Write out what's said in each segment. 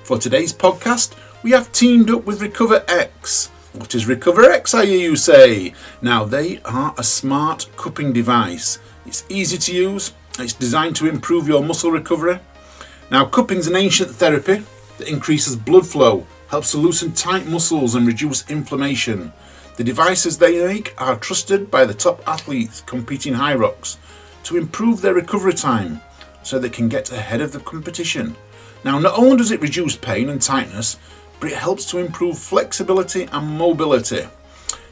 For today's podcast, we have teamed up with Recover X. What is Recover X, I hear you say? Now, they are a smart cupping device. It's easy to use. It's designed to improve your muscle recovery. Now, cupping is an ancient therapy that increases blood flow, helps to loosen tight muscles and reduce inflammation. The devices they make are trusted by the top athletes competing high rocks to improve their recovery time so they can get ahead of the competition. Now, not only does it reduce pain and tightness, but it helps to improve flexibility and mobility.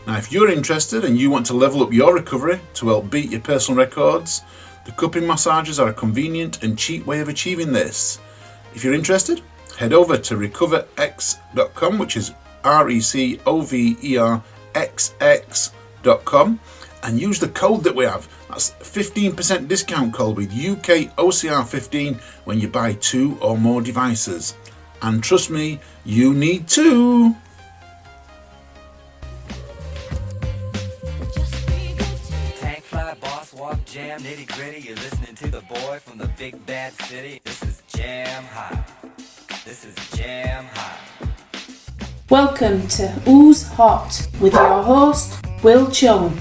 Now, if you're interested and you want to level up your recovery to help beat your personal records, the cupping massages are a convenient and cheap way of achieving this. If you're interested, head over to recoverx.com, which is recoverxx.com, and use the code that we have. That's 15% discount code with UKOCR 15 when you buy 2 or more devices. And trust me, you need to. Tank fly, boss walk, jam, nitty gritty. You're listening to the boy from the big bad city. This is Jam High. This is Jam High. Welcome to Who's Hot with your host, Wil Chung.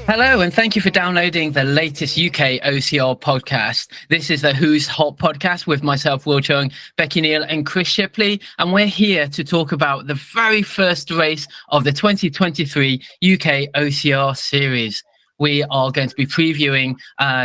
Hello, and thank you for downloading the latest UKOCR podcast. This is the Who's Hot podcast with myself, Wil Chung, Becky, Neal, and Chris Shipley. And we're here to talk about the very first race of the 2023 UKOCR series. We are going to be previewing,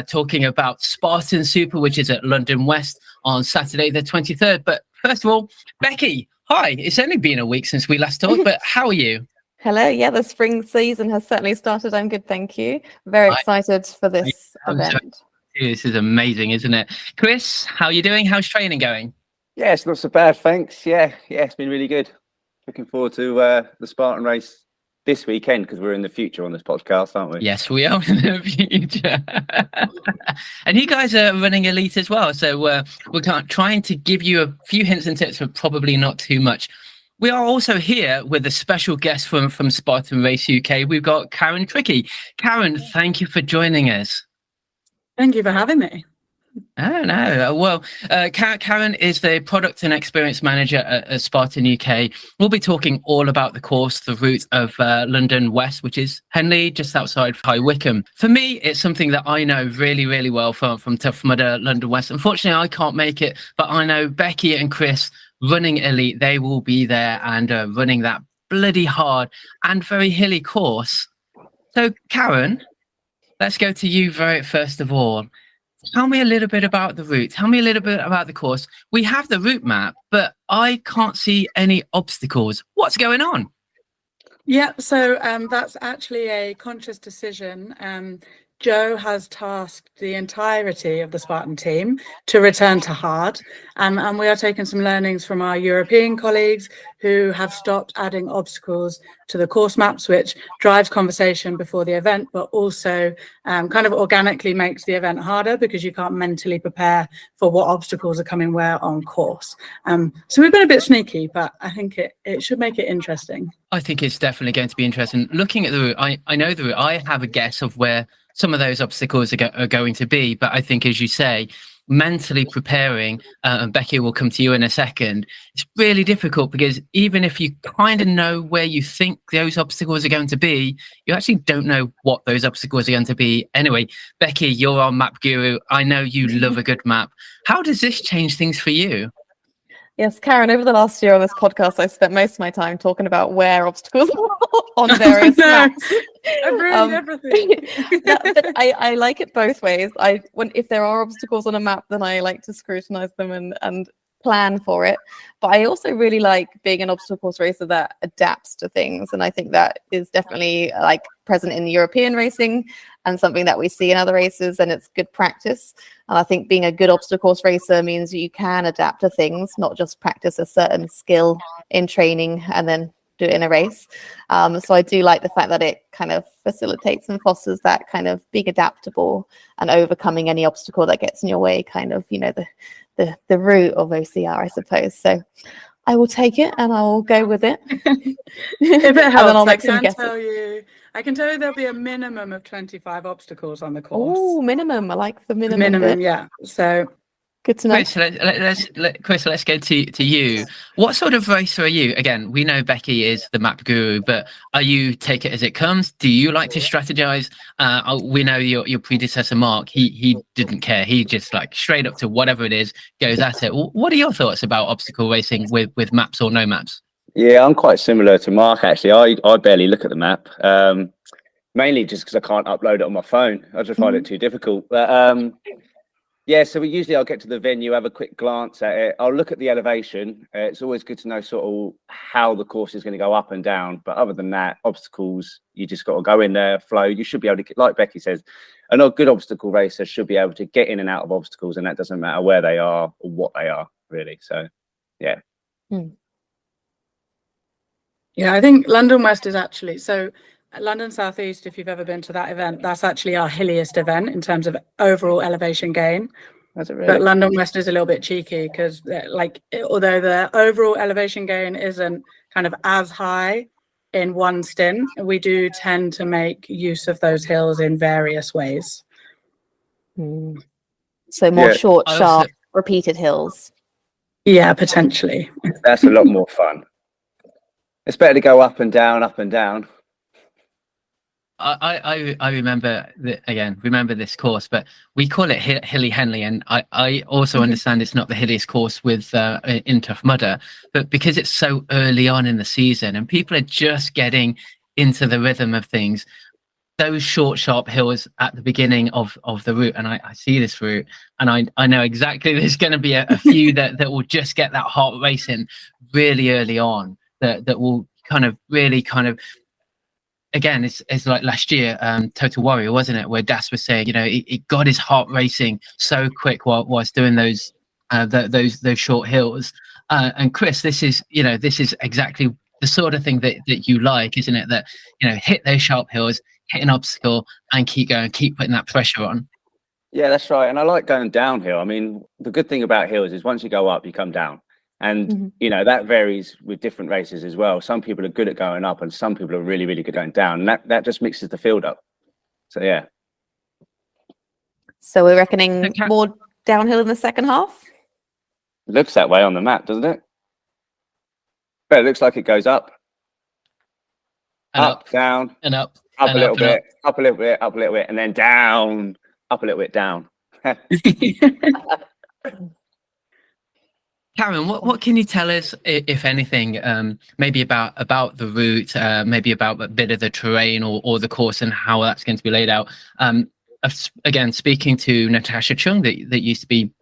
talking about Spartan Super, which is at London West on Saturday, the 23rd. But first of all, Becky, hi. It's only been a week since we last talked, but how are you? Hello. Yeah, the spring season has certainly started. I'm good, thank you. Very excited for this event. This is amazing, isn't it? Chris, how are you doing? How's training going? Yeah, it's not so bad, thanks. Yeah, it's been really good. Looking forward to the Spartan race this weekend because we're in the future on this podcast, aren't we? Yes, we are in the future. And you guys are running Elite as well. So we're trying to give you a few hints and tips, but probably not too much. We are also here with a special guest from Spartan Race UK. We've got Karen Trickey. Karen, thank you for joining us. Thank you for having me. Oh, no. Well, Karen is the product and experience manager at Spartan UK. We'll be talking all about the course, the route of London West, which is Henley, just outside High Wycombe. For me, it's something that I know really, really well from Tough Mudder, London West. Unfortunately, I can't make it, but I know Becky and Chris running Elite, they will be there and running that bloody hard and very hilly course. So, Karen, let's go to you very first of all. Tell me a little bit about the route. Tell me a little bit about the course. We have the route map, but I can't see any obstacles. What's going on? Yeah, so that's actually a conscious decision. Joe has tasked the entirety of the Spartan team to return to hard, and we are taking some learnings from our European colleagues who have stopped adding obstacles to the course maps, which drives conversation before the event, but also kind of organically makes the event harder because you can't mentally prepare for what obstacles are coming where on course. So we've been a bit sneaky, but I think it should make it interesting. I think it's definitely going to be interesting. Looking at the route, I know the route. I have a guess of where some of those obstacles are going to be, but I think, as you say, mentally preparing, and Becky will come to you in a second, it's really difficult because even if you kind of know where you think those obstacles are going to be, you actually don't know what those obstacles are going to be. Anyway, Becky, you're our map guru. I know you love a good map. How does this change things for you? Yes, Karen, over the last year on this podcast, I spent most of my time talking about where obstacles are on various maps. I've ruined everything. But I like it both ways. If there are obstacles on a map, then I like to scrutinize them and plan for it. But I also really like being an obstacles racer that adapts to things. And I think that is definitely like present in European racing and something that we see in other races, and it's good practice. And I think being a good obstacles racer means you can adapt to things, not just practice a certain skill in training and then do it in a race. So I do like the fact that it kind of facilitates and fosters that kind of being adaptable and overcoming any obstacle that gets in your way, kind of, you know, the root of OCR, I suppose. So I will take it and I will go with it. If it helps, I can tell you there'll be a minimum of 25 obstacles on the course. Oh, minimum. I like the minimum. Minimum, yeah. So Good to know. Chris, let's go to you. What sort of racer are you? Again, we know Becky is the map guru, but are you take it as it comes? Do you like to strategize? We know your predecessor Mark. He didn't care. He just like straight up to whatever it is goes at it. What are your thoughts about obstacle racing with maps or no maps? Yeah, I'm quite similar to Mark actually. I barely look at the map, mainly just because I can't upload it on my phone. I just find it too difficult. But yeah, so I'll get to the venue, have a quick glance at it. I'll look at the elevation. It's always good to know sort of how the course is going to go up and down. But other than that, obstacles, you just got to go in there, flow. You should be able to get, like Becky says, a good obstacle racer should be able to get in and out of obstacles, and that doesn't matter where they are or what they are, really. So, yeah. Yeah, I think London West is actually, so London South East, if you've ever been to that event, that's actually our hilliest event in terms of overall elevation gain. That's it, really. But London West is a little bit cheeky because although the overall elevation gain isn't kind of as high in one stint, we do tend to make use of those hills in various ways. So more short, sharp, repeated hills. Yeah, potentially. That's a lot more fun. It's better to go up and down, up and down. I remember this course, but we call it Hilly Henley, and I also understand it's not the hilliest course with in Tough Mudder, but because it's so early on in the season and people are just getting into the rhythm of things, those short, sharp hills at the beginning of the route, and I see this route, and I know exactly there's going to be a few that will just get that heart racing really early on, that will really again, it's like last year, Total Warrior, wasn't it, where Das was saying, it got his heart racing so quick whilst doing those short hills. And Chris, this is exactly the sort of thing that you like, isn't it? That hit those sharp hills, hit an obstacle, and keep going, keep putting that pressure on. Yeah, that's right. And I like going downhill. I mean, the good thing about hills is once you go up, you come down. And, that varies with different races as well. Some people are good at going up and some people are really, really good at going down. And that just mixes the field up. So, yeah. So we're reckoning more downhill in the second half? It looks that way on the map, doesn't it? But it looks like it goes up. And up, down. And up. Up a little bit, up a little bit, up a little bit, and then down, up a little bit, down. Karen, what can you tell us, if anything, maybe about the route, maybe about a bit of the terrain or the course and how that's going to be laid out? Again, speaking to Natasha Chung, that used to be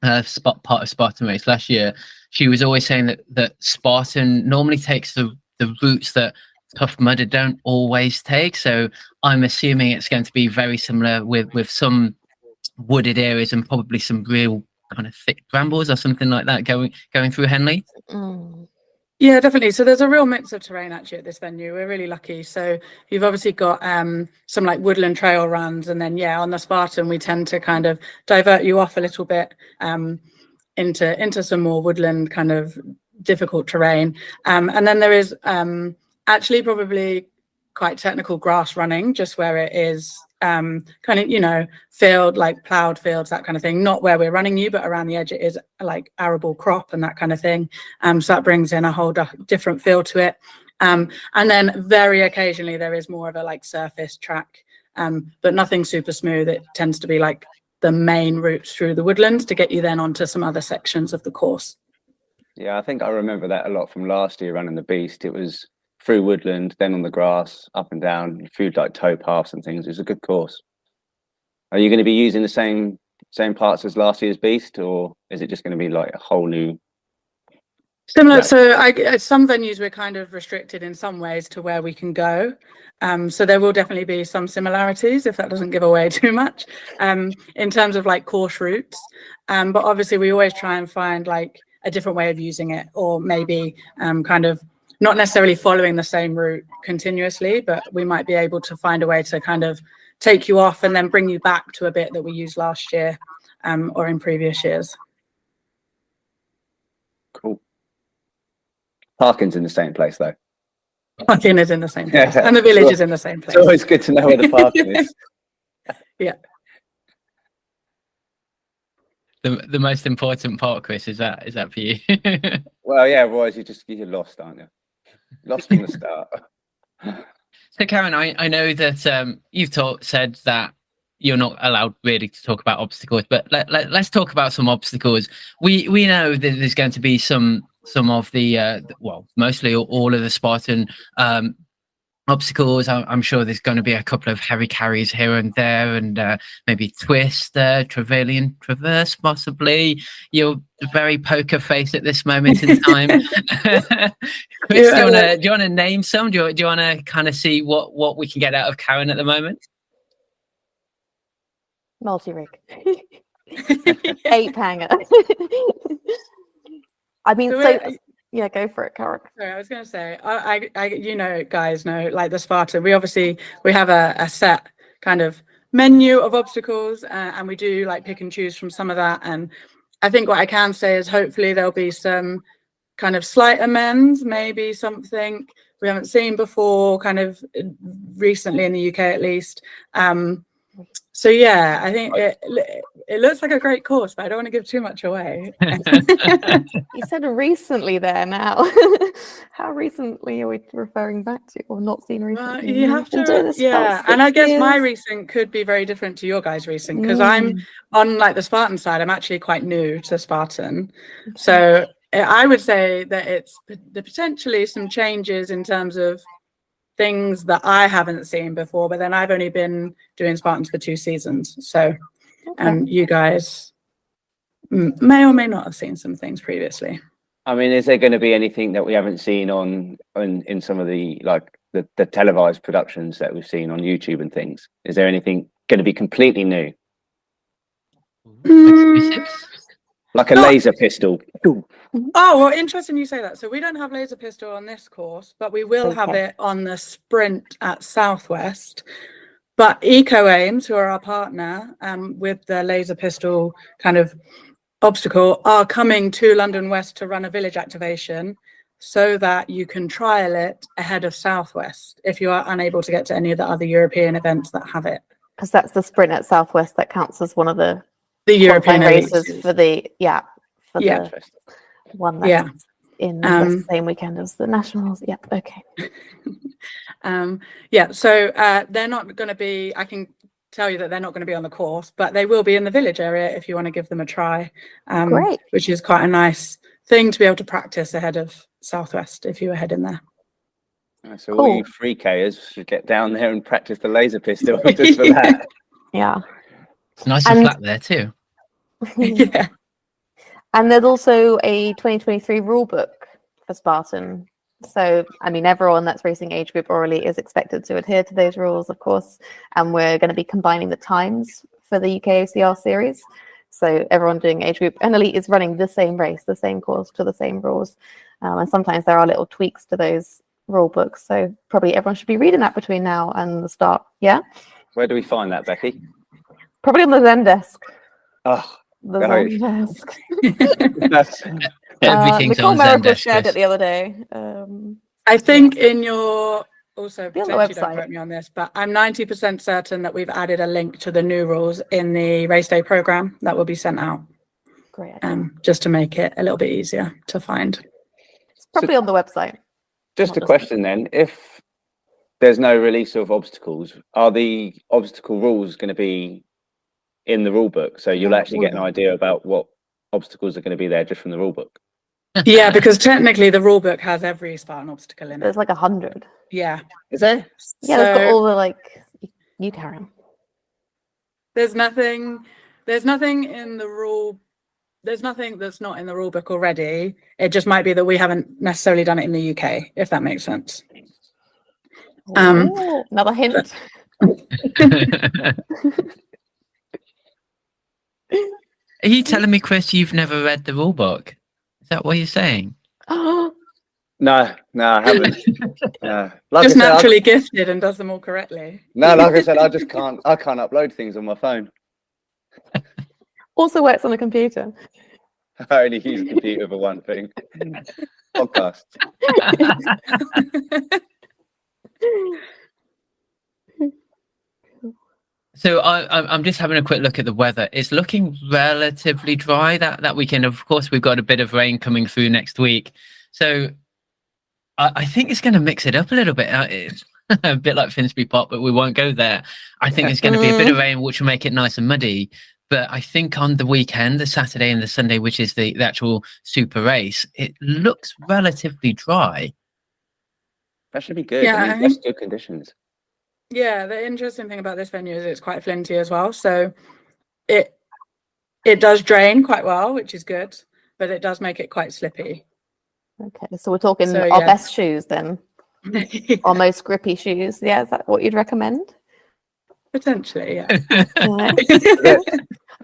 part of Spartan Race last year, she was always saying that Spartan normally takes the routes that Tough Mudder don't always take. So I'm assuming it's going to be very similar with some wooded areas and probably some real kind of thick brambles or something like that going through Henley. Yeah, definitely. So there's a real mix of terrain actually at this venue. We're really lucky. So you've obviously got some like woodland trail runs, and then on the Spartan we tend to kind of divert you off a little bit into some more woodland kind of difficult terrain, and then there is actually probably quite technical grass running just where it is kind of field, like plowed fields, that kind of thing, not where we're running you, but around the edge it is like arable crop and that kind of thing, so that brings in a whole different feel to it, and then very occasionally there is more of a like surface track, but nothing super smooth. It tends to be like the main route through the woodlands to get you then onto some other sections of the course. Yeah, I think I remember that a lot from last year running the Beast. It was through woodland, then on the grass, up and down, through like towpaths and things. It was a good course. Are you going to be using the same parts as last year's Beast, or is it just going to be like a whole new? Similar. So at some venues we're kind of restricted in some ways to where we can go. So there will definitely be some similarities, if that doesn't give away too much, in terms of like course routes. But obviously we always try and find like a different way of using it, or maybe kind of not necessarily following the same route continuously, but we might be able to find a way to kind of take you off and then bring you back to a bit that we used last year or in previous years. Cool. Parking's in the same place though. Parking is in the same place, and the village is in the same place. It's always good to know where the parking is. Yeah. the most important part, Chris? Is that for you? Well, yeah, otherwise you're lost, aren't you? Lost from the start. So, Karen, I know that you've said that you're not allowed really to talk about obstacles, but let's talk about some obstacles. We know that there's going to be some of the mostly all of the Spartan obstacles. I'm sure there's going to be a couple of heavy carries here and there, and maybe twist, Trevelyan traverse, possibly. You're very poker face at this moment in time. Chris, do you want to name some? Do you want to kind of see what we can get out of Karen at the moment? Multi-rig. 8-hanger. I mean, yeah, go for it, Karen. Sorry, I was going to say, I guys know, like the Spartan, we have a set kind of menu of obstacles, and we do like pick and choose from some of that. And I think what I can say is hopefully there'll be some kind of slight amends, maybe something we haven't seen before, kind of recently in the UK at least. So yeah, I think it looks like a great course, but I don't want to give too much away. You said recently there now. How recently are we referring back to, or not seen recently? You have to, yeah. And I guess my recent could be very different to your guys' recent, because I'm on like the Spartan side. I'm actually quite new to Spartan. Okay. So I would say that it's potentially some changes in terms of things that I haven't seen before, but then I've only been doing Spartans for 2 seasons. So you guys may or may not have seen some things previously. I mean, is there going to be anything that we haven't seen in some of the the televised productions that we've seen on YouTube and things? Is there anything going to be completely new? Like a laser pistol. Oh, well, interesting you say that. So we don't have laser pistol on this course, but we will have it on the sprint at Southwest. But EcoAims, who are our partner with the laser pistol kind of obstacle, are coming to London West to run a village activation so that you can trial it ahead of Southwest if you are unable to get to any of the other European events that have it. Because that's the sprint at Southwest that counts as one of the European races for the the one that's in the same weekend as the nationals. Yep. Okay. So they're not going to be, I can tell you that they're not going to be on the course, but they will be in the village area if you want to give them a try. Great. Which is quite a nice thing to be able to practice ahead of Southwest if you were heading there. So all you 3Kers should get down there and practice the laser pistol just for that. Yeah. It's nice and flat there too. Yeah. And there's also a 2023 rule book for Spartan. So, I mean, everyone that's racing age group or elite is expected to adhere to those rules, of course. And we're going to be combining the times for the UKOCR series. So everyone doing age group and elite is running the same race, the same course to the same rules. And sometimes there are little tweaks to those rule books. So probably everyone should be reading that between now and the start. Yeah. Where do we find that, Becky? Probably on the Zen desk. Oh, the Zen desk. Everything's Nicole on Zen desk. shared it the other day. I think in your, also Be on the potentially don't website. quote me on this, but I'm 90% certain that we've added a link to the new rules in the race day program that will be sent out. Great. Just to make it a little bit easier to find. It's probably on the website. Just a question then, if there's no release of obstacles, are the obstacle rules going to be in the rule book? So you'll actually get an idea about what obstacles are going to be there just from the rule book? Yeah, because technically the rule book has every Spartan obstacle in it. There's like 100. Yeah. Is there? Yeah, they've got all the you carry them. There's nothing in the rule. There's nothing that's not in the rule book already. It just might be that we haven't necessarily done it in the UK, if that makes sense. Another hint. Are you telling me, Chris, you've never read the rule book? Is that what you're saying? No, I haven't. Just naturally gifted and does them all correctly. No, like I said, I can't upload things on my phone. Also works on a computer. I only use a computer for one thing. Podcast. So I'm just having a quick look at the weather. It's looking relatively dry that weekend. Of course, we've got a bit of rain coming through next week. So I think it's going to mix it up a little bit. It's a bit like Finsbury Park, but we won't go there. I think there's going to be a bit of rain, which will make it nice and muddy. But I think on the weekend, the Saturday and the Sunday, which is the actual super race, it looks relatively dry. That should be good. Yeah, I mean, I that's think- good conditions. Yeah, the interesting thing about this venue is it's quite flinty as well. So it does drain quite well, which is good, but it does make it quite slippy. Okay, so we're talking So, our yeah. best shoes then, our most grippy shoes. Yeah, is that what you'd recommend? Potentially, yeah. Yeah.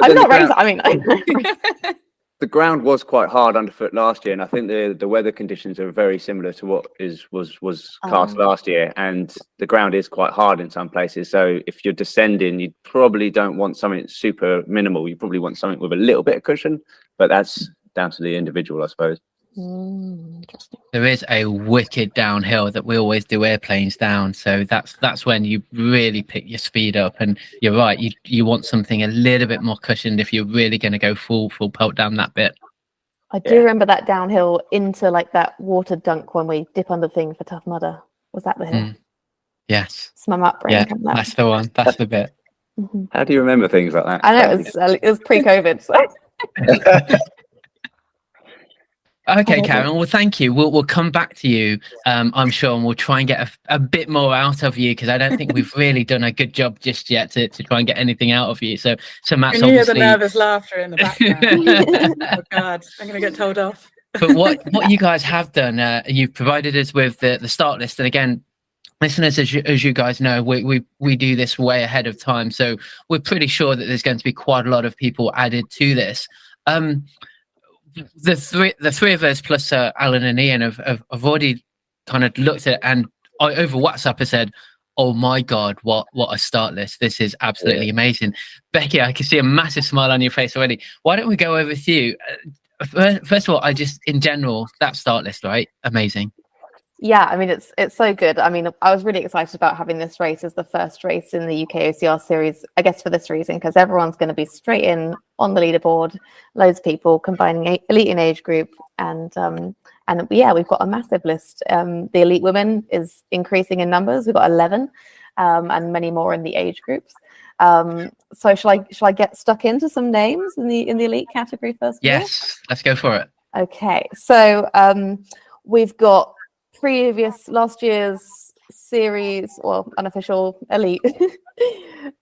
I'm not racing. I mean, The ground was quite hard underfoot last year, and I think the weather conditions are very similar to what was cast last year. And the ground is quite hard in some places. So if you're descending, you probably don't want something super minimal. You probably want something with a little bit of cushion, but that's down to the individual, I suppose. interesting. There is a wicked downhill that we always do airplanes down. So that's when you really pick your speed up. And you're right, you want something a little bit more cushioned if you're really going to go full pelt down that bit. I do remember that downhill into like that water dunk when we dip under the thing for Tough Mudder. Was that the hill? Yes. It's my map brain. Yeah, coming out. that's the one. That's the bit. How do you remember things like that? I know it was pre-COVID. So. Okay, Karen. Well, thank you. We'll come back to you, I'm sure, and we'll try and get a bit more out of you because I don't think we've really done a good job just yet to try and get anything out of you. So Matt's Can you hear the obviously nervous laughter in the background? Oh God, I'm going to get told off. But what you guys have done, you've provided us with the start list, and again, listeners, as you guys know, we do this way ahead of time, so we're pretty sure that there's going to be quite a lot of people added to this. The three of us plus Alan and Ian have already kind of looked at it, and I over WhatsApp I said, "Oh my God, what a start list! This is absolutely amazing." Becky, I can see a massive smile on your face already. Why don't we go over to you? First of all, in general, that start list, right? Amazing. Yeah, I mean, it's so good. I mean, I was really excited about having this race as the first race in the UKOCR series, I guess for this reason, because everyone's going to be straight in on the leaderboard, loads of people combining elite and age group. And yeah, we've got a massive list. The elite women is increasing in numbers. We've got 11 and many more in the age groups. So shall I get stuck into some names in the elite category first? Yes, let's go for it. Okay, so we've got last year's series, well, unofficial elite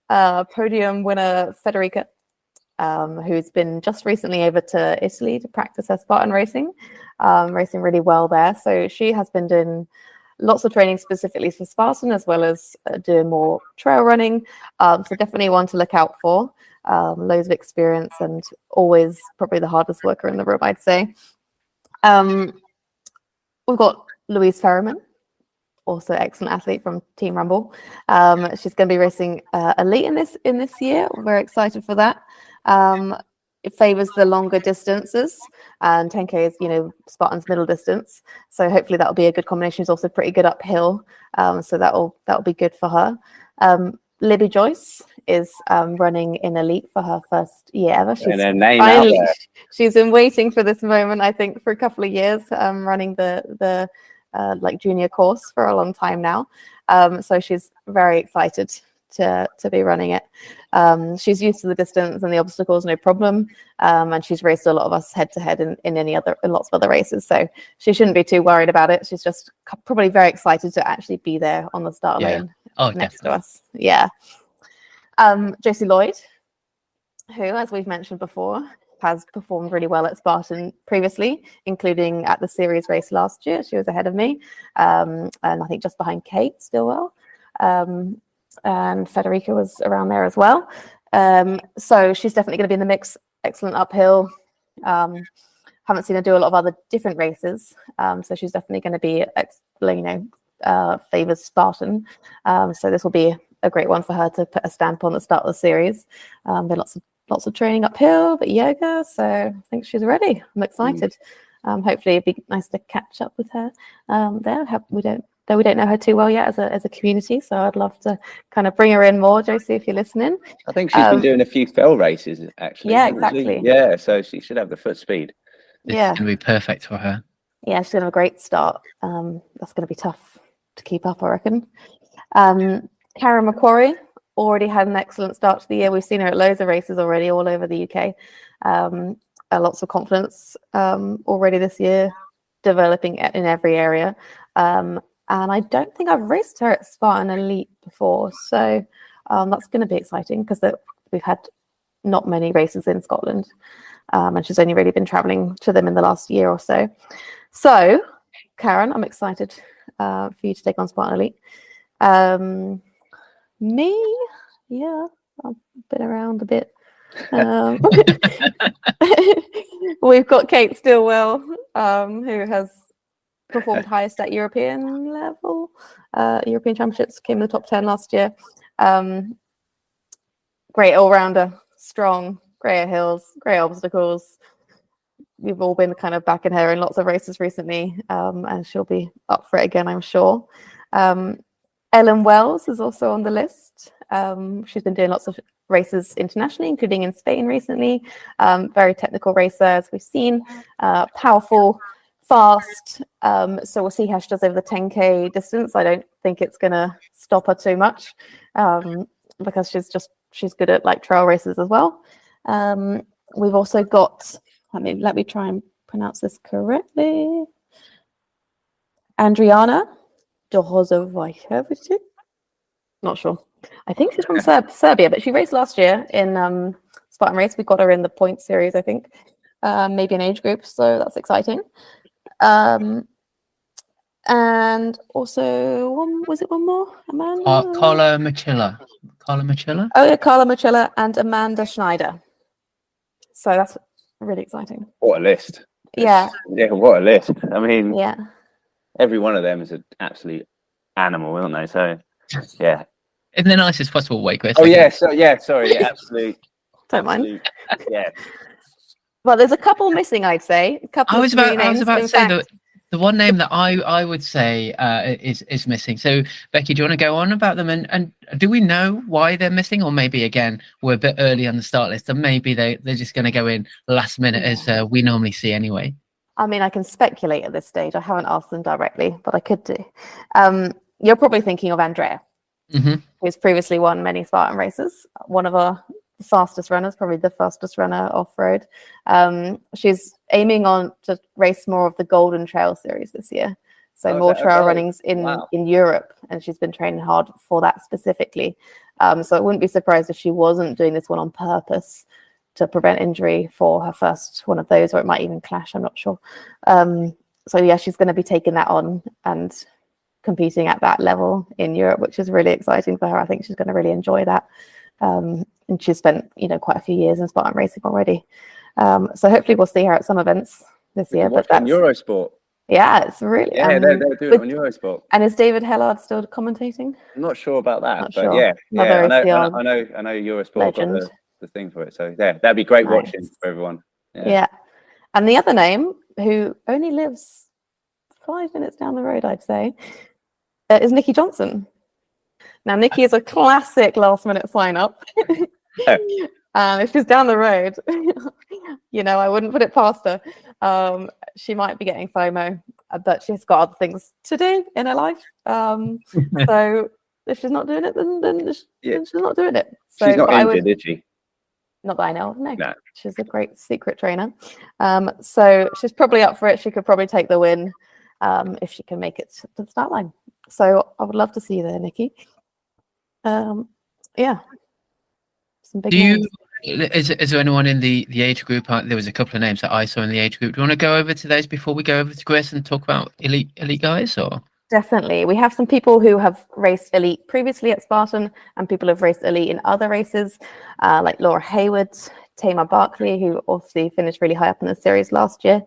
podium winner Federica, who's been just recently over to Italy to practice her Spartan racing, racing really well there. So she has been doing lots of training specifically for Spartan, as well as doing more trail running. So definitely one to look out for. Loads of experience and always probably the hardest worker in the room, I'd say. We've got Louise Ferriman, also excellent athlete from Team Rumble. She's going to be racing elite in this year. We're very excited for that. It favors the longer distances, and 10K is Spartan's middle distance. So hopefully that'll be a good combination. She's also pretty good uphill, so that'll be good for her. Libby Joyce is running in elite for her first year ever. She's been waiting for this moment, I think, for a couple of years, running the like junior course for a long time now. So she's very excited to be running it. She's used to the distance and the obstacles, no problem. And she's raced a lot of us head to head in lots of other races. So she shouldn't be too worried about it. She's just probably very excited to actually be there on the start lane next to us. Yeah. Josie Lloyd, who, as we've mentioned before, has performed really well at Spartan previously, including at the series race last year. She was ahead of me, and I think just behind Kate Stillwell. And Federica was around there as well. So she's definitely going to be in the mix. Excellent uphill. Haven't seen her do a lot of other different races. So she's definitely going to be, favors Spartan. So this will be a great one for her to put a stamp on the start of the series. There are lots of training uphill, but yoga. So I think she's ready. I'm excited. Hopefully it'd be nice to catch up with her there. We don't though we don't know her too well yet as a community. So I'd love to kind of bring her in more, Josie, if you're listening. I think she's been doing a few fell races, actually. Yeah, hasn't she? exactly. Yeah, so she should have the foot speed. This Yeah. is going to be perfect for her. Yeah, she's going to have a great start. That's going to be tough to keep up, I reckon. Karen Macquarie already had an excellent start to the year. We've seen her at loads of races already all over the UK. Lots of confidence already this year, developing in every area. And I don't think I've raced her at Spartan Elite before. So that's going to be exciting because we've had not many races in Scotland. And she's only really been traveling to them in the last year or so. So, Karen, I'm excited for you to take on Spartan Elite. Me, yeah, I've been around a bit. We've got Kate Stillwell, who has performed highest at European level. European Championships, came in the top 10 last year. Great all-rounder, strong, great at hills, great obstacles. We've all been kind of backing her in lots of races recently, and she'll be up for it again, I'm sure. Ellen Wells is also on the list. She's been doing lots of races internationally, including in Spain recently. Very technical racer, as we've seen. Powerful, fast. So we'll see how she does over the 10K distance. I don't think it's going to stop her too much because she's good at like trail races as well. We've also got, let me try and pronounce this correctly. Andriana Dohozovic. Not sure. I think she's from Serbia, but she raced last year in Spartan race. We got her in the point series, I think, maybe an age group. So that's exciting. And also, one more? Amanda? Carla Machilla. Carla Machilla? Oh, yeah, Carla Machilla and Amanda Schneider. So that's really exciting. What a list. Yeah. Yeah, what a list. I mean, Yeah. every one of them is an absolute animal, aren't they? So, yeah. In the nicest possible way, Chris. Oh, yeah. So, yeah, sorry. Yeah, absolute. Don't mind. Yeah. Well, there's a couple missing, I'd say. A couple I was about to say that the one name that I would say is missing. So Becky, do you want to go on about them and do we know why they're missing, or maybe again we're a bit early on the start list and maybe they're just going to go in last minute as we normally see anyway? I mean, I can speculate at this stage. I haven't asked them directly, but I could do. You're probably thinking of Andrea, who's previously won many Spartan races. One of our fastest runners, probably the fastest runner off-road. She's aiming on to race more of the Golden Trail series this year. So more trail runnings in Europe, and she's been training hard for that specifically. So I wouldn't be surprised if she wasn't doing this one on purpose to prevent injury for her first one of those, or it might even clash, I'm not sure. So yeah, she's going to be taking that on and competing at that level in Europe, which is really exciting for her. I think she's going to really enjoy that. And she's spent, quite a few years in Spartan racing already. So hopefully we'll see her at some events this year. But that's Eurosport. Yeah, it's really. Yeah, they'll do it on Eurosport. And is David Hellard still commentating? I'm not sure about that, Not but sure. yeah, Another I know Eurosport legend. got the thing for it. So yeah, that'd be great Nice. watching for everyone. Yeah. And the other name, who only lives 5 minutes down the road, I'd say, is Nikki Johnson. Now, Nikki is a classic last-minute sign-up. And if she's down the road, I wouldn't put it past her. She might be getting FOMO, but she's got other things to do in her life. So if she's not doing it, then she's not doing it. So, she's not injured, is she? Not that I know of, no. No. She's a great secret trainer. So she's probably up for it. She could probably take the win if she can make it to the start line. So I would love to see you there, Nikki. Yeah. Some big names. Is there anyone in the age group? There was a couple of names that I saw in the age group. Do you want to go over to those before we go over to Chris and talk about elite guys? Or Definitely. We have some people who have raced elite previously at Spartan and people who have raced elite in other races, like Laura Hayward, Tamar Barkley, who obviously finished really high up in the series last year.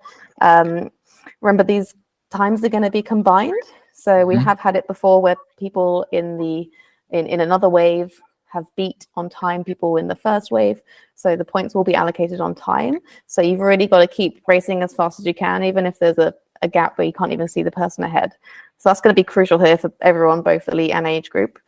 Remember, these times are going to be combined. So we have had it before where people in another wave have beat on time people in the first wave. So the points will be allocated on time. So you've really got to keep racing as fast as you can, even if there's a gap where you can't even see the person ahead. So that's going to be crucial here for everyone, both elite and age group.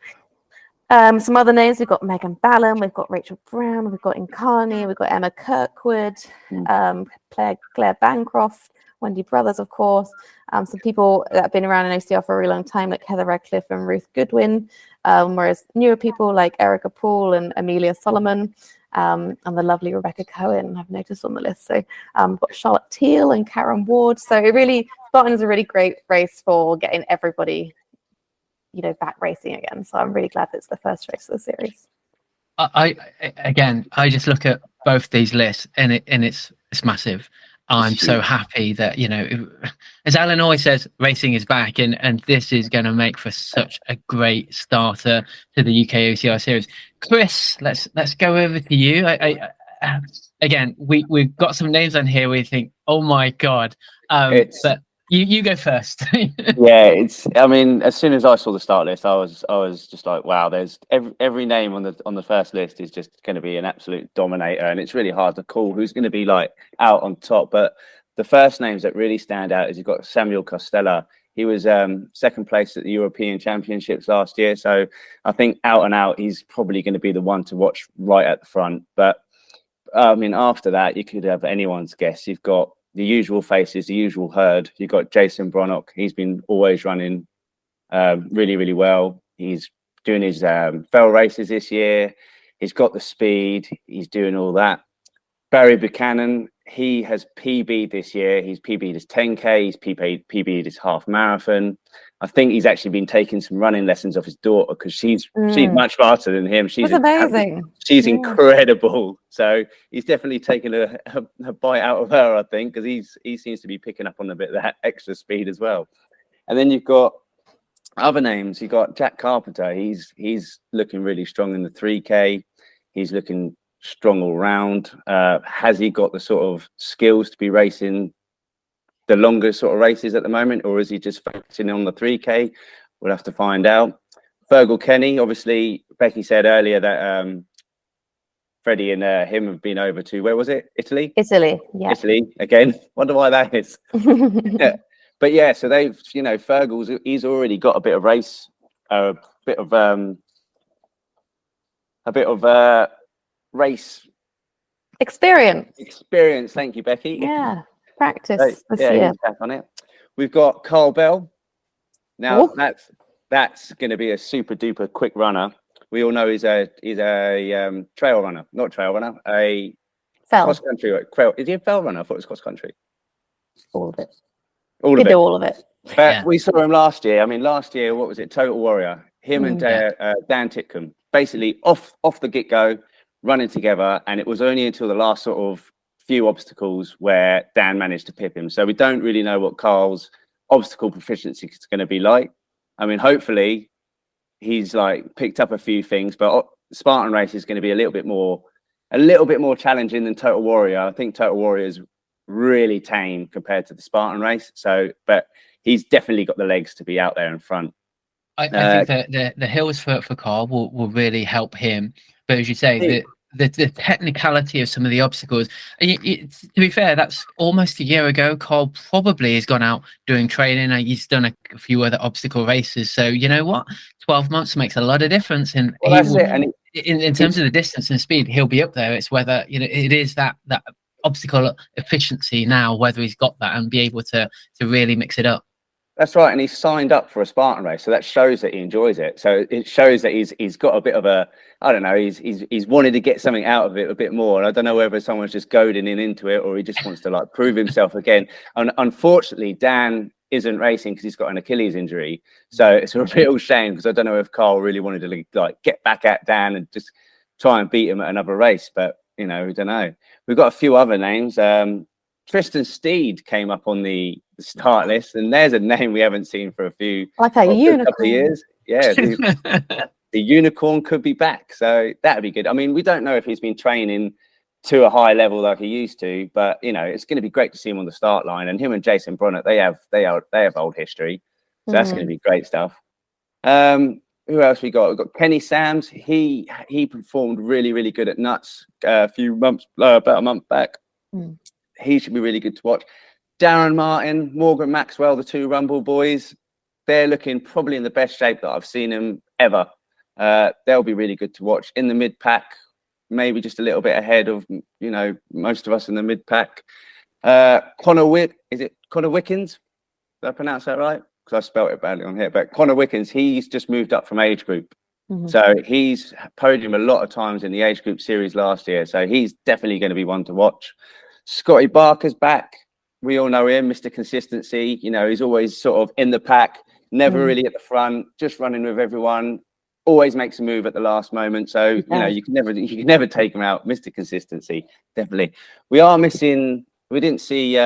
Some other names, we've got Megan Ballum, we've got Rachel Brown, we've got Incarni, we've got Emma Kirkwood, Claire Bancroft, Wendy Brothers, of course. Some people that have been around in OCR for a really long time, like Heather Radcliffe and Ruth Goodwin, whereas newer people like Erica Poole and Amelia Solomon, and the lovely Rebecca Cohen, I've noticed on the list. So we've got Charlotte Teal and Karen Ward. So it really, Spartan is a really great race for getting everybody, you know, back racing again. So I'm really glad that it's the first race of the series. I just look at both these lists and it's massive. I'm so happy that, you know, as Alan always says, racing is back, and this is going to make for such a great starter to the UKOCR series. Chris, let's go over to you. Again, we've got some names on here where you think, oh my god, but you go first. Yeah, I mean, as soon as I saw the start list, I was just like, wow, there's every name on the first list is just going to be an absolute dominator, and it's really hard to call who's going to be like out on top. But the first names that really stand out is you've got Samuel Costello. He was second place at the European Championships last year, so I think out and out he's probably going to be the one to watch right at the front. But I mean, after that, you could have anyone's guess. You've got the usual faces, the usual herd. You've got Jason Bronnock. He's been always running really, really well. He's doing his fell races this year. He's got the speed. He's doing all that. Barry Buchanan, he has PB'd this year. He's PB'd his 10K. He's PB'd his half marathon. I think he's actually been taking some running lessons off his daughter because she's much faster than him. She's amazing. She's incredible. So he's definitely taken a bite out of her, I think, because he seems to be picking up on a bit of that extra speed as well. And then you've got other names. You've got Jack Carpenter. He's looking really strong in the 3K. He's looking strong all round. Has he got the sort of skills to be racing the longer sort of races at the moment, or is he just focusing on the 3K? We'll have to find out. Fergal Kenny, obviously, Becky said earlier that Freddie and him have been over to, where was it? Italy, yeah. Italy again. Wonder why that is. Yeah. But yeah, so they've, you know, Fergal's, he's already got a bit of race, race experience. Thank you, Becky. Yeah, practice this year. He's back on it. We've got Carl Bell. Now that's going to be a super duper quick runner. We all know he's a trail runner, not trail runner, a cross country. Is he a fell runner? I thought it was cross country. All of it. All of it. But we saw him last year. I mean, last year, what was it? Total Warrior. Him and Dan Titcombe, basically off the get go, running together, and it was only until the last sort of few obstacles where Dan managed to pip him. So we don't really know what Carl's obstacle proficiency is going to be like. I mean, hopefully he's like picked up a few things, but Spartan race is going to be a little bit more challenging than Total Warrior. I think Total Warrior is really tame compared to the Spartan race. So, but he's definitely got the legs to be out there in front. I think that the hills for Carl will really help him. But as you say, the technicality of some of the obstacles, to be fair, that's almost a year ago. Carl probably has gone out doing training. He's done a few other obstacle races. So you know what? 12 months makes a lot of difference. And in terms of the distance and speed, he'll be up there. It's whether, you know, it is that obstacle efficiency now, whether he's got that and be able to really mix it up. That's right, and he's signed up for a Spartan race, so that shows that he enjoys it. So it shows that he's got a bit of a, I don't know, he's wanted to get something out of it a bit more. And I don't know whether someone's just goading him into it or he just wants to like prove himself again. And unfortunately, Dan isn't racing because he's got an Achilles injury, so it's a real shame because I don't know if Carl really wanted to like get back at Dan and just try and beat him at another race, but you know, we don't know. We've got a few other names. Tristan Steed came up on the start list, and there's a name we haven't seen for a unicorn. Couple of years. Yeah, the unicorn could be back, so that'd be good. I mean, we don't know if he's been training to a high level like he used to, but you know, it's going to be great to see him on the start line. And him and Jason Bronnock, they have old history, so that's going to be great stuff. Who else we got? We've got Kenny Sams. He performed really, really good at Nuts a few months, about a month back. He should be really good to watch. Darren Martin, Morgan Maxwell, the two Rumble boys. they're looking probably in the best shape that I've seen them ever. They'll be really good to watch in the mid pack, maybe just a little bit ahead of, you know, most of us in the mid pack. Connor Wickens? Did I pronounce that right? Because I spelt it badly on here. But Connor Wickens, he's just moved up from age group. So he's podiumed a lot of times in the age group series last year. So he's definitely going to be one to watch. Scotty Barker's back. We all know him, Mr. Consistency. You know, he's always sort of in the pack, never really at the front, just running with everyone. Always makes a move at the last moment. So, you know, you can never take him out. Mr. Consistency, definitely. We didn't see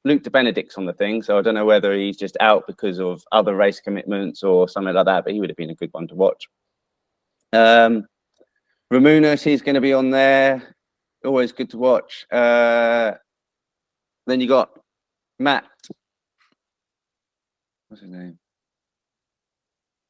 Luke de Benedict's on the thing, so I don't know whether he's just out because of other race commitments or something like that, but he would have been a good one to watch. Ramunas, he's going to be on there. Always good to watch. Then you got Matt. What's his name?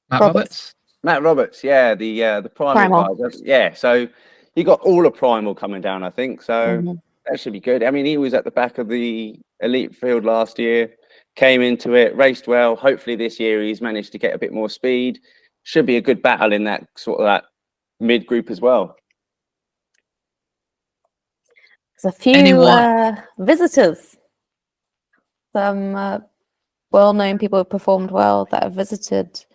Matt Roberts. Matt Roberts, yeah, the Primal guy. Yeah, so you got all of Primal coming down, I think. So that should be good. I mean, he was at the back of the elite field last year, came into it, raced well. Hopefully this year he's managed to get a bit more speed. Should be a good battle in that sort of that mid group as well. There's a few visitors. Some well-known people who performed well that have visited,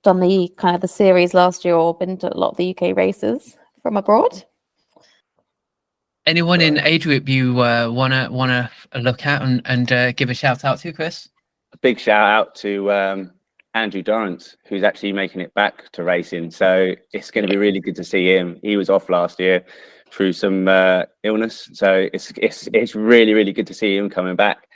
done the kind of the series last year or been to a lot of the UK races from abroad. Anyone in age group you wanna look at and give a shout out to, Chris? A big shout out to Andrew Dorrance, who's actually making it back to racing. So it's going to be really good to see him. He was off last year through some illness, so it's really, really good to see him coming back.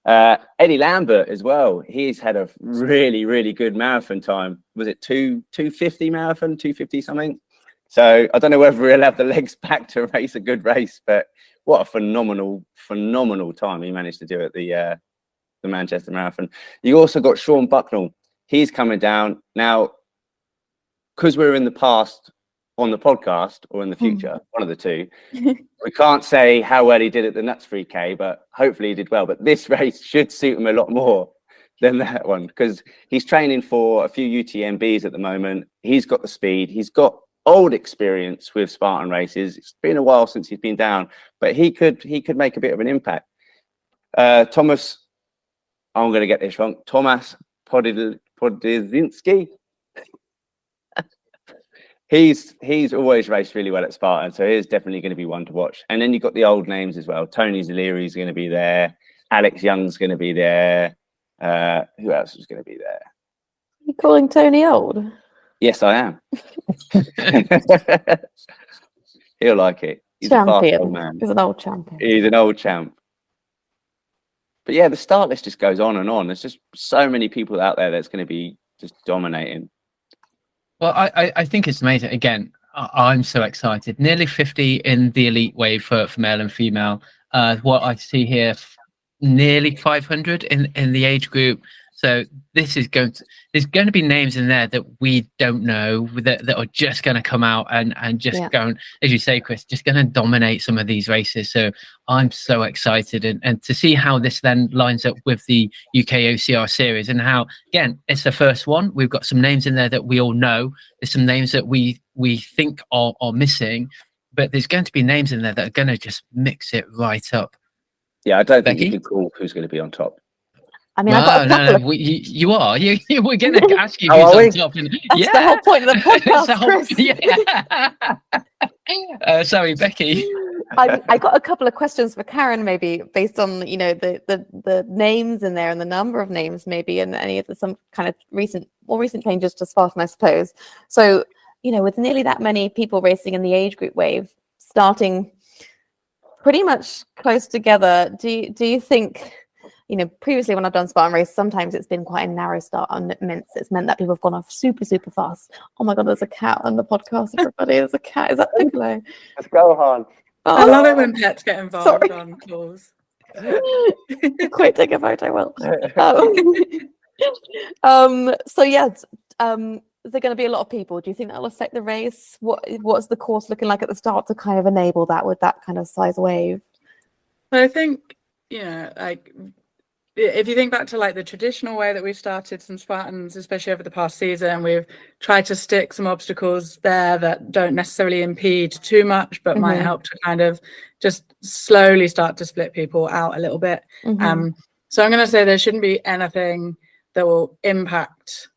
Eddie Lambert as well. He's had a really, really good marathon time. Was it 2:50 marathon, 2:50 something? So I don't know whether he'll have the legs back to race a good race, but what a phenomenal time he managed to do at the Manchester Marathon. You also got Sean Bucknell. He's coming down now, because we're in the past on the podcast or in the future, one of the two. We can't say how well he did at the Nuts 3K, but hopefully he did well. But this race should suit him a lot more than that one, because he's training for a few UTMBs at the moment. He's got the speed. He's got old experience with Spartan races. It's been a while since he's been down, but he could make a bit of an impact. Thomas, I'm going to get this wrong. Thomas Podzinski. He's always raced really well at Spartan, so he's definitely going to be one to watch. And then you've got the old names as well. Tony Zaliri's going to be there. Alex Young's going to be there. Who else is going to be there? You calling Tony old? Yes, I am. He'll like it. He's champion. A fast old man. He's an old champion. He's an old champ. But yeah, the start list just goes on and on. There's just so many people out there that's going to be just dominating. Well, I think it's amazing. Again, I'm so excited. Nearly 50 in the elite wave for male and female. What I see here, nearly 500 in the age group. So there's going to be names in there that we don't know that are just going to come out and just going, as you say, Chris, just going to dominate some of these races. So I'm so excited and to see how this then lines up with the UKOCR series and how, again, it's the first one. We've got some names in there that we all know. There's some names that we think are missing, but there's going to be names in there that are going to just mix it right up. Yeah, I don't Becky? think you can call who's going to be on top. I mean, I've got a couple of... you are. We're going to ask you who's on top. That's the whole point of the podcast, Chris. Sorry, Becky. I got a couple of questions for Karen, maybe based on the names in there and the number of names, maybe, and any of some kind of more recent changes to Spartan, I suppose. So, with nearly that many people racing in the age group wave, starting pretty much close together, do you think? Previously when I've done Spartan race, sometimes it's been quite a narrow start, and it's meant that people have gone off super, super fast. Oh my God, there's a cat on the podcast, everybody. There's a cat. Is that Piccolo? Let's go, Han. I love it when pets get involved on calls. Quick, take a photo, Will. So yes, is there going to be a lot of people? Do you think that'll affect the race? What's the course looking like at the start to kind of enable that with that kind of size wave? I think, if you think back to like the traditional way that we've started some Spartans, especially over the past season, we've tried to stick some obstacles there that don't necessarily impede too much, but might help to kind of just slowly start to split people out a little bit. So I'm going to say there shouldn't be anything that will impact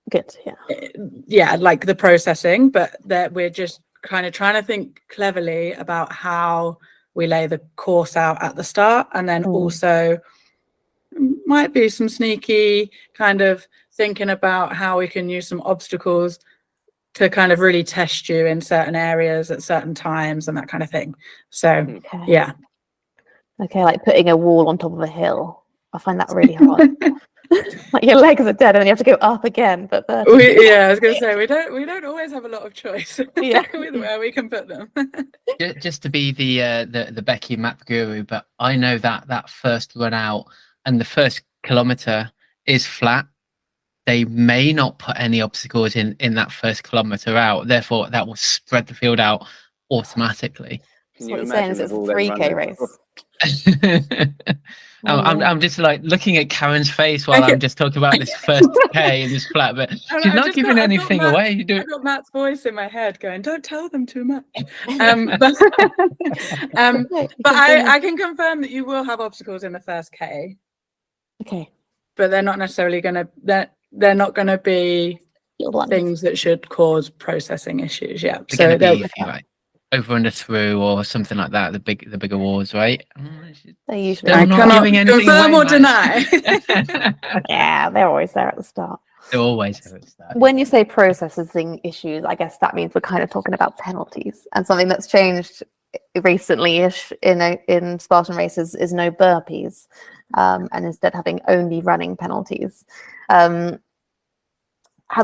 Good. yeah, like the processing, but that we're just kind of trying to think cleverly about how we lay the course out at the start, and then also might be some sneaky kind of thinking about how we can use some obstacles to kind of really test you in certain areas at certain times and that kind of thing. So yeah. Okay, like putting a wall on top of a hill. I find that really hard. Like your legs are dead and then you have to go up again. But I was going to say we don't always have a lot of choice with where we can put them. Just to be the Becky map guru, but I know that first run out and the first kilometer is flat. They may not put any obstacles in that first kilometer out. Therefore, that will spread the field out automatically. So what you're saying is it's a 3K race. I'm just like looking at Karen's face while I'm just talking about this first K in this flat, but she's not giving anything away. I've got Matt's voice in my head going, "Don't tell them too much." But I can confirm that you will have obstacles in the first K. Okay. But they're not necessarily going to. They're not going to be things that should cause processing issues. Yeah. So they'll be like over under through or something like that. The bigger walls, right? They usually. I cannot confirm or deny. Yeah, they're always there at the start. They're always there at the start. When you say processing issues, I guess that means we're kind of talking about penalties, and something that's changed recently-ish in Spartan races is no burpees, and instead having only running penalties. Are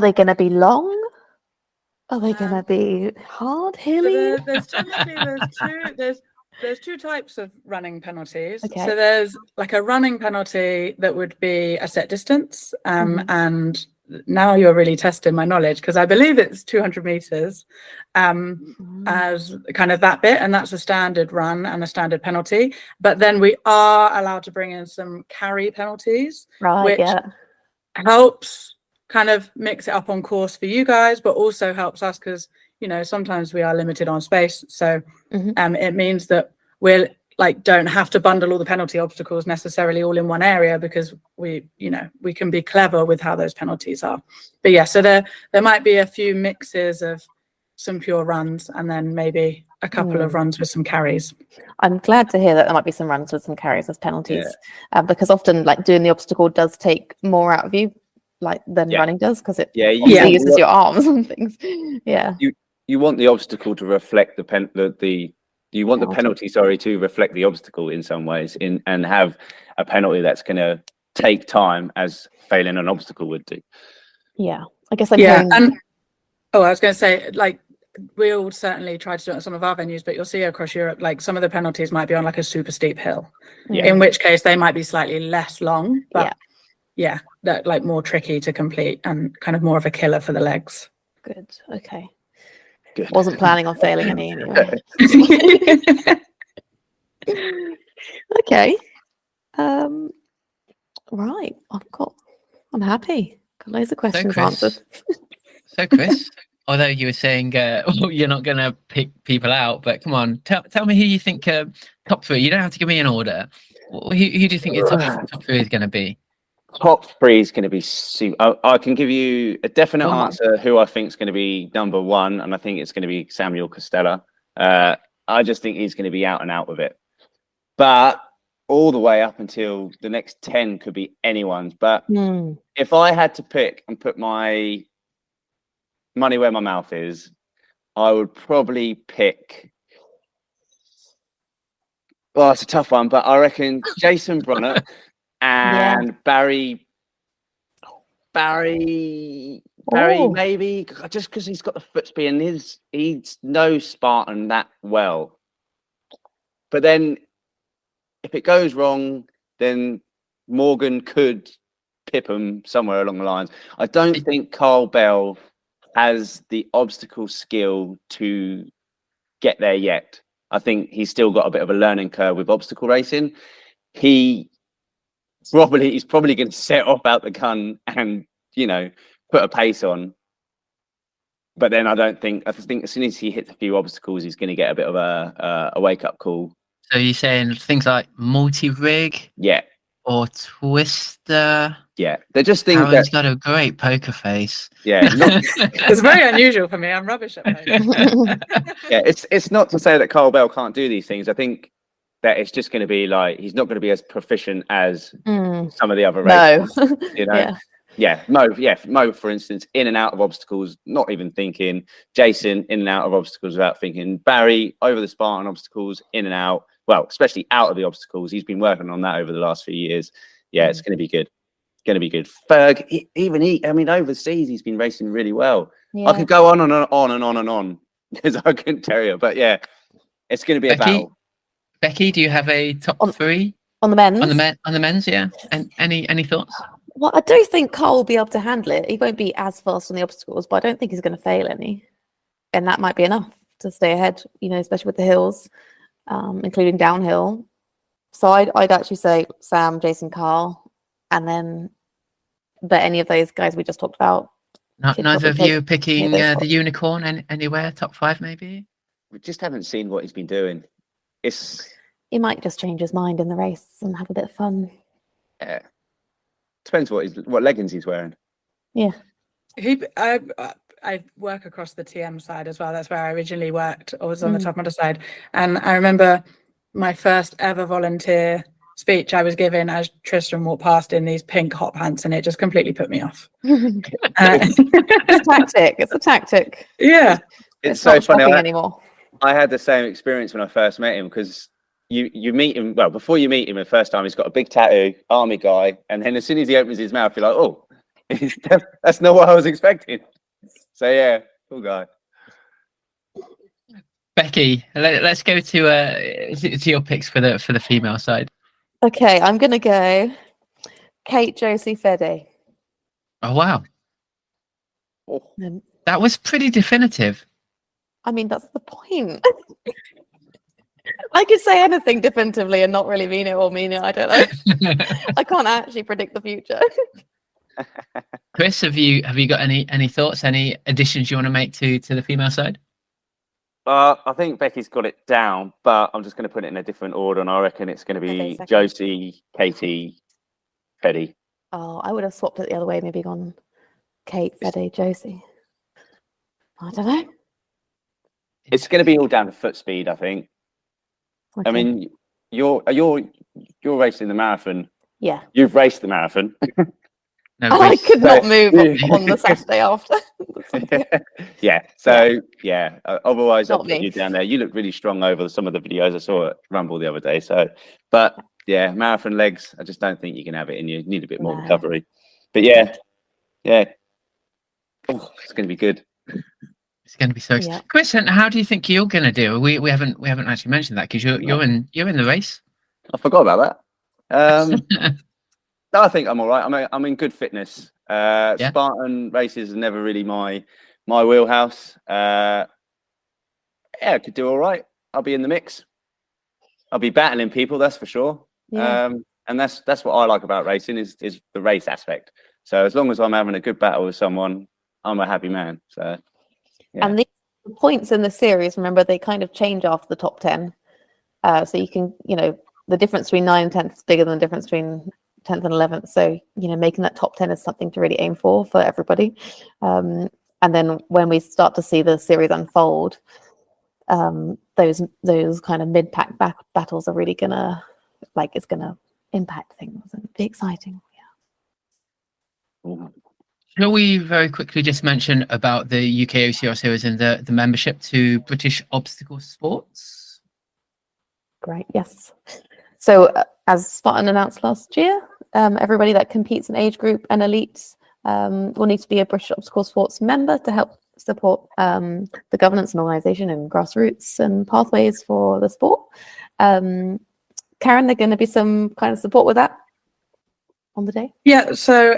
they going to be long? Are they going to be hard, hilly? So there's two types of running penalties. Okay. So there's like a running penalty that would be a set distance, and now you're really testing my knowledge because I believe it's 200 meters as kind of that bit, and that's a standard run and a standard penalty. But then we are allowed to bring in some carry penalties, which helps kind of mix it up on course for you guys, but also helps us because, you know, sometimes we are limited on space. So it means that we're like don't have to bundle all the penalty obstacles necessarily all in one area because we can be clever with how those penalties are. But yeah, so there might be a few mixes of some pure runs and then maybe a couple of runs with some carries. I'm glad to hear that there might be some runs with some carries as penalties, because often like doing the obstacle does take more out of you than running does because it uses your arms and things. You want the obstacle to reflect the penalty to reflect the obstacle in some ways and have a penalty that's going to take time as failing an obstacle would do. I guess I'm hearing... and I was going to say, like, we'll certainly try to do it at some of our venues, but you'll see across Europe, like some of the penalties might be on like a super steep hill, in which case they might be slightly less long, but that like more tricky to complete and kind of more of a killer for the legs. Good. Okay. Good. Wasn't planning on failing any anyway. Okay. Right. I'm happy. Got loads of questions answered. So Chris, although you were saying you're not going to pick people out, but come on, tell me who you think top three. You don't have to give me an order. Who do you think your top three is going to be? Top three is going to be I can give you a definite answer who I think is going to be number one, and I think it's going to be Samuel Costello. I just think he's going to be out and out with it. But all the way up until the next 10 could be anyone's. But if I had to pick and put my money where my mouth is, I would probably pick... Well, it's a tough one, but I reckon Jason Brunnett and Barry maybe, just because he's got the foot speed and he knows Spartan that well. But then if it goes wrong, then Morgan could pip him somewhere along the lines. I don't think Carl Bell has the obstacle skill to get there yet. I think he's still got a bit of a learning curve with obstacle racing. He he's probably going to set off out the gun and, you know, put a pace on. But then I think as soon as he hits a few obstacles, he's going to get a bit of a wake up call. So you're saying things like multi-rig? Yeah. Or Twister? Yeah. They're just things Karen's got a great poker face. Yeah. It's very unusual for me. I'm rubbish at poker. Yeah, it's not to say that Carl Bell can't do these things. I think that it's just going to be like he's not going to be as proficient as some of the other racers. No. You know? Mo, for instance, in and out of obstacles, not even thinking. Jason, in and out of obstacles without thinking. Barry, over the Spartan obstacles, in and out. Well, especially out of the obstacles. He's been working on that over the last few years. Yeah, it's going to be good. Going to be good. Ferg, I mean, overseas, he's been racing really well. Yeah. I could go on and on and on and on because I couldn't tell you. But yeah, it's going to be a battle. Becky, do you have a top three on the men's? On the men's, yeah. And any thoughts? Well, I do think Carl will be able to handle it. He won't be as fast on the obstacles, but I don't think he's going to fail any. And that might be enough to stay ahead, you know, especially with the hills, including downhill. So I'd actually say Sam, Jason, Carl, and then any of those guys we just talked about. Neither of you picking the unicorn anywhere, top 5 maybe? We just haven't seen what he's been doing. He might just change his mind in the race and have a bit of fun. Yeah. Depends what leggings he's wearing. Yeah. I work across the TM side as well. That's where I originally worked. I was on the top model side. And I remember my first ever volunteer speech I was given as Tristan walked past in these pink hot pants, and it just completely put me off. It's a tactic. Yeah. It's so funny. Anymore. I had the same experience when I first met him because you meet him, well, before you meet him the first time, he's got a big tattoo, army guy, and then as soon as he opens his mouth, you're like, oh, that's not what I was expecting. So yeah, cool guy. Becky, let's go to your picks for the female side. Okay, I'm gonna go Kate, Josie, Fede. Oh wow, that was pretty definitive. I mean, that's the point. I could say anything definitively and not really mean it or mean it. I don't know. I can't actually predict the future. Chris, have you got any thoughts, any additions you want to make to the female side? I think Becky's got it down, but I'm just going to put it in a different order, and I reckon it's going to be Josie, Katie, Fede. Oh, I would have swapped it the other way, maybe gone Kate, Fede, Josie. I don't know. It's going to be all down to foot speed, I think. Okay. I mean, you're racing the marathon. Yeah. You've raced the marathon. No, I could not move on the Saturday after. Yeah. So yeah. Otherwise, I'll put you down there. You look really strong over some of the videos I saw at Rumble the other day. So, but yeah, marathon legs. I just don't think you can have it in you. You need a bit more recovery. But yeah. Oh, it's going to be good. It's going to be so exciting. Chris, and how do you think you're going to do? We haven't actually mentioned that because you're in the race. I forgot about that. No, I think I'm all right. I'm in good fitness. Spartan races are never really my wheelhouse. I could do all right. I'll be in the mix. I'll be battling people, that's for sure. Yeah. And that's what I like about racing is the race aspect. So as long as I'm having a good battle with someone, I'm a happy man. So. Yeah. And the points in the series, remember, they kind of change after the top 10. So you can, the difference between 9 and 10th is bigger than the difference between 10th and 11th. So, making that top 10 is something to really aim for everybody. And then when we start to see the series unfold, those kind of mid-pack battles are really it's gonna impact things and be exciting. Yeah. Shall we very quickly just mention about the UKOCR series and the membership to British Obstacle Sports? Great, yes. So as Spartan announced last year, everybody that competes in age group and elites will need to be a British Obstacle Sports member to help support the governance and organisation and grassroots and pathways for the sport. Karen, there going to be some kind of support with that on the day? Yeah, so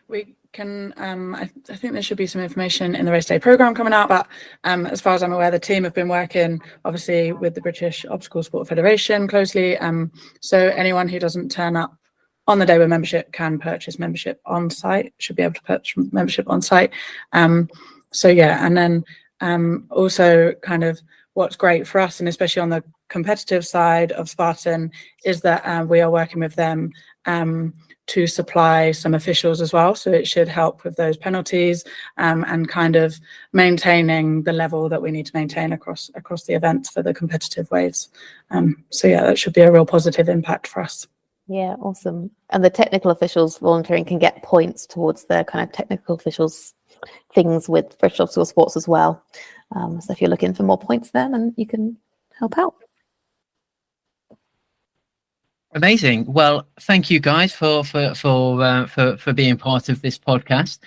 we can I think there should be some information in the race day program coming out, but as far as I'm aware, the team have been working obviously with the British Obstacle Sport Federation closely, so anyone who doesn't turn up on the day where membership can purchase membership on site, should be able to purchase membership on site. So yeah, and then also kind of what's great for us, and especially on the competitive side of Spartan, is that we are working with them to supply some officials as well. So it should help with those penalties and kind of maintaining the level that we need to maintain across the events for the competitive waves. So yeah, that should be a real positive impact for us. Yeah, awesome. And the technical officials volunteering can get points towards their kind of technical officials things with British Obstacle Sports as well. So if you're looking for more points there, then you can help out. Amazing. Well, thank you guys for being part of this podcast.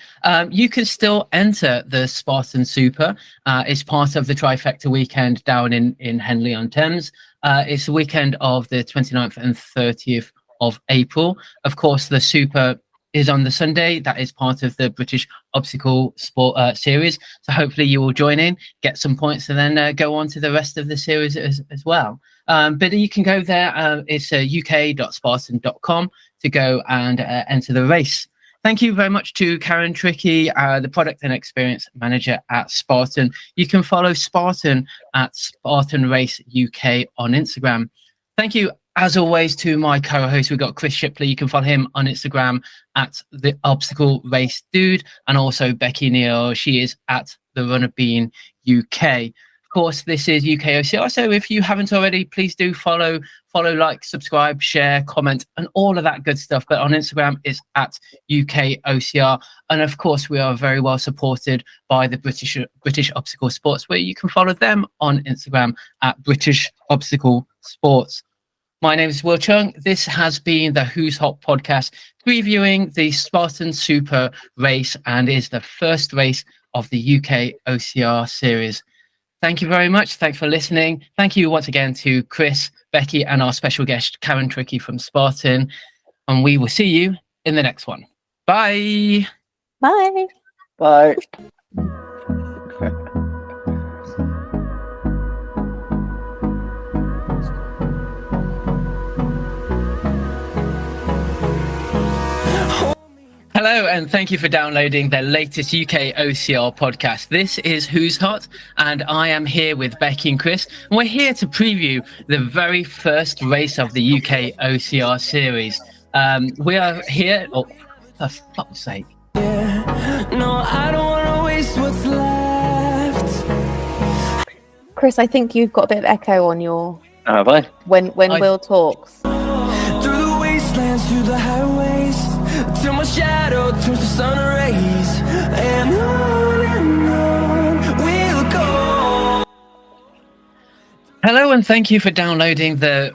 You can still enter the Spartan Super. It's part of the Trifecta weekend down in Henley-on-Thames. It's the weekend of the 29th and 30th of April. Of course, the Super is on the Sunday. That is part of the British Obstacle Sport Series. So hopefully you will join in, get some points, and then go on to the rest of the series as well. But you can go there. It's uk.spartan.com to go and enter the race. Thank you very much to Karen Trickey, the Product and Experience Manager at Spartan. You can follow Spartan at Spartan Race UK on Instagram. Thank you, as always, to my co-host. We've got Chris Shipley. You can follow him on Instagram at the Obstacle Race Dude, and also Becky Neal. She is at the Runner Bean UK. Of course, this is UKOCR. So if you haven't already, please do follow, like, subscribe, share, comment, and all of that good stuff. But on Instagram, it's at UKOCR. And of course, we are very well supported by the British Obstacle Sports, where you can follow them on Instagram at British Obstacle Sports. My name is Wil Chung. This has been the Who's Hot podcast, previewing the Spartan Super race, and is the first race of the UK OCR series. Thank you very much. Thanks for listening. Thank you once again to Chris, Becky, and our special guest, Karen Trickey from Spartan. And we will see you in the next one. Bye. Bye. Bye. Hello, and thank you for downloading the latest UK OCR podcast. This is Who's Hot, and I am here with Becky and Chris, and we're here to preview the very first race of the UK OCR series. We are here, for fuck's sake. No, I don't want to waste what's left. Chris, I think you've got a bit of echo on your... Have I? When Will talks. Through the wastelands, through the highways, till my shadow turns to sun rays, and on we'll go. Hello, and thank you for downloading the...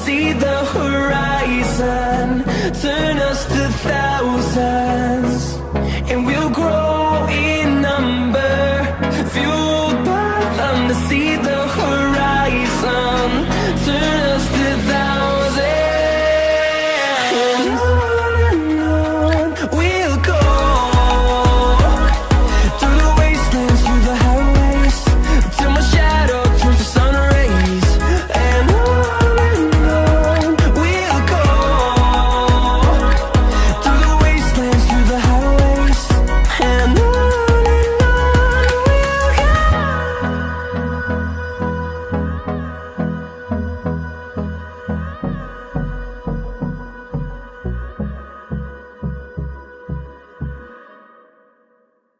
See the horizon, turn us to thousands.